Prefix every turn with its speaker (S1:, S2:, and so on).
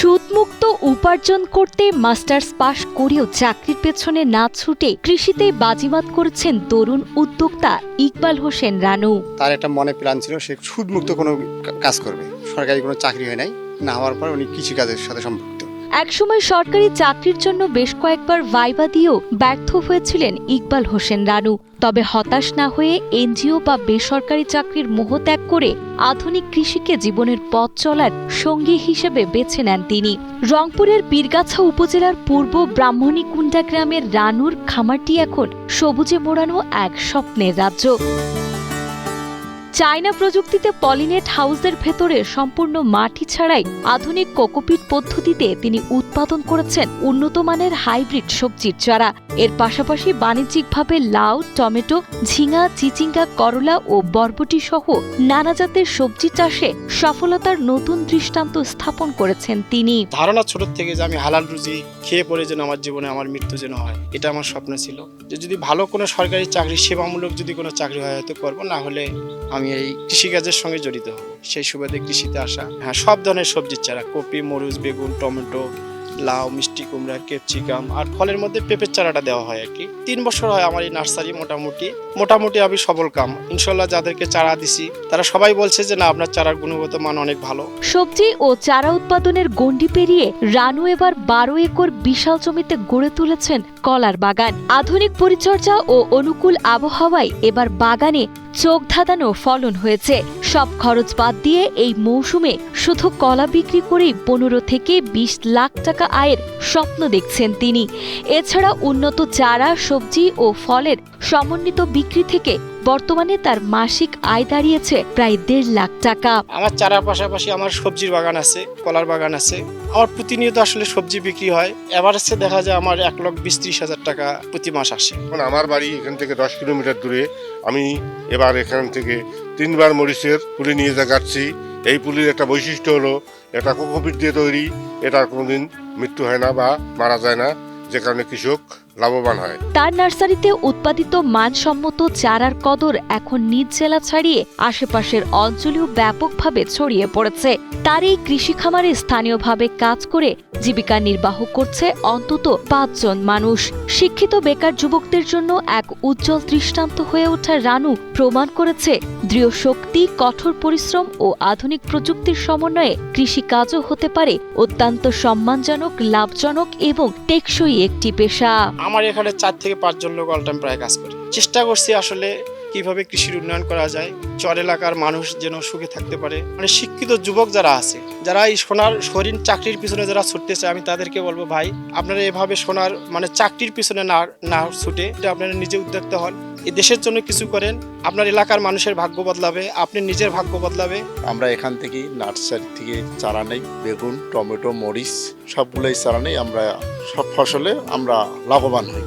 S1: সুদমুক্ত উপার্জন করতে মাস্টার্স পাশ করেও চাকরির পেছনে না ছুটে কৃষিতে বাজিমাত করেছেন তরুণ উদ্যোক্তা ইকবাল হোসেন রানু।
S2: তার একটা মনে প্ল্যান ছিল সে সুদমুক্ত কোনো কাজ করবে। সরকারি কোনো চাকরি হয় নাই, না হওয়ার পর উনি কৃষিকাজের সাথে সম্পৃক্ত।
S1: একসময় সরকারি চাকরির জন্য বেশ কয়েকবার ভাইবা দিয়েও ব্যর্থ হয়েছিলেন ইকবাল হোসেন রানু। তবে হতাশ না হয়ে এনজিও বা বেসরকারি চাকরির মোহ ত্যাগ করে আধুনিক কৃষিকে জীবনের পথ চলার সঙ্গী হিসেবে বেছে নেন তিনি। রংপুরের বীরগাছা উপজেলার পূর্ব ব্রাহ্মণীকুণ্ডা গ্রামের রানুর খামারটি এখন সবুজে মোড়ানো এক স্বপ্নের রাজ্য। চায়না প্রযুক্তিতে পলিনেট হাউসের ভেতরে সম্পূর্ণ মাটি ছাড়াই আধুনিক কোকোপিট পদ্ধতিতে তিনি উৎপাদন করেছেন উন্নত মানের হাইব্রিড সবজির চারা। এর পাশাপাশি বাণিজ্যিকভাবে লাউ, টমেটো, ঝিঙা, চিচিঙ্গা, করলা ও বরবটি সহ নানা জাতের সবজি চাষে সফলতার নতুন দৃষ্টান্ত স্থাপন করেছেন তিনি।
S3: ধারণা ছোট থেকে যে আমি হালাল রুজি খেয়ে পড়ে যেন আমার জীবনে আমার মৃত্যু যেন হয়, এটা আমার স্বপ্ন ছিল। যে যদি ভালো কোনো সরকারি চাকরি, সেবামূলক যদি কোনো চাকরি হয় হয়তো করবো, না হলে আমি এই কৃষিকাজের সঙ্গে জড়িত হব। সেই সুবাদে কৃষিতে আসা। হ্যাঁ, সব ধরনের সবজির চারা, কপি, মরিচ, বেগুন, টমেটো, লাউ, মিষ্টি কুমড়া, ক্যাপসিকাম আর ফলের মধ্যে পেঁপের চারাটা দেওয়া হয় আর কি। 3 বছর হয় আমার এই নার্সারি। মোটামুটি আমি সফল কাম। ইনশাল্লাহ যাদেরকে চারা দিছি তারা সবাই বলছে যে না, আপনার চারার গুণগত মান অনেক ভালো।
S1: সবজি ও চারা উৎপাদনের গণ্ডি পেরিয়ে রানু এবার 12 একর বিশাল জমিতে গড়ে তুলেছেন কলার বাগান। আধুনিক পরিচর্যা ও অনুকূল আবহাওয়ায় এবার বাগানে চোখ ধাঁধানো ফলন হয়েছে। সব খরচ বাদ দিয়ে এই মৌসুমে শুধু কলা বিক্রি করেই 15 থেকে 20 লাখ টাকা আয়ের স্বপ্ন দেখছেন তিনি। এছাড়া উন্নত চারা, সবজি ও ফলের সমন্বিত বিক্রি থেকে বর্তমানে তার মাসিক আয় দাঁড়িয়েছে প্রায় 1.5 লাখ টাকা।
S3: আমার চারার পাশাপাশি আমার সবজির বাগান আছে, কলার বাগান আছে। আমার প্রতিনিয়ত আসলে সবজি বিক্রি হয়। এভারেজে দেখা যায় আমার 1,20,000-30,000 টাকা প্রতি মাস আসে।
S4: আমার বাড়ি এখান থেকে 10 কিলোমিটার দূরে। আমি এবার এখান থেকে 3বার মরিচের পুলি নিয়ে কাটছি। এই পুলির একটা বৈশিষ্ট্য হলো এটা কোকোপিট দিয়ে তৈরি, এটা কোনোদিন মৃত্যু হয় না বা মারা যায় না, যে কারণে কৃষক লাভবান হয়।
S1: তার নার্সারিতে উৎপাদিত মানসম্মত চারার কদর এখন নিজ জেলা ছাড়িয়ে আশেপাশের অঞ্চলেও ব্যাপকভাবে ছড়িয়ে পড়েছে। তার এই কৃষি খামারে স্থানীয়ভাবে কাজ করে জীবিকা নির্বাহ করছে অন্তত 5 জন মানুষ। শিক্ষিত বেকার যুবকদের জন্য এক উজ্জ্বল দৃষ্টান্ত হয়ে ওঠা রানু প্রমাণ করেছে দৃঢ় শক্তি, কঠোর পরিশ্রম ও আধুনিক প্রযুক্তির সমন্বয়ে কৃষিকাজও হতে পারে অত্যন্ত সম্মানজনক, লাভজনক এবং টেকসই একটি পেশা।
S3: আমার এখানে 4 থেকে 5 জন লোক অল টাইম প্রায় কাজ করে। চেষ্টা করছি আসলে কিভাবে কৃষির উন্নয়ন করা যায়, চর এলাকার মানুষ যেন সুখে থাকতে পারে। মানে শিক্ষিত যুবক যারা আছে, যারা এই সোনার হরিণ চাকরির পিছনে যারা ছুটতেছে, আমি তাদেরকে বলবো ভাই, আপনারা এভাবে সোনার চাকরির পিছনে না ছুটে আপনারা নিজে উদ্যোক্তা হন, এই দেশের জন্য কিছু করেন। আপনার এলাকার মানুষের ভাগ্য বদলাবে, আপনি নিজের ভাগ্য বদলাবে।
S5: আমরা এখান থেকে নার্সারি থেকে চারা নেই, বেগুন, টমেটো, মরিচ সবগুলোই চারা নেই। আমরা সব ফসলে আমরা লাভবান হই।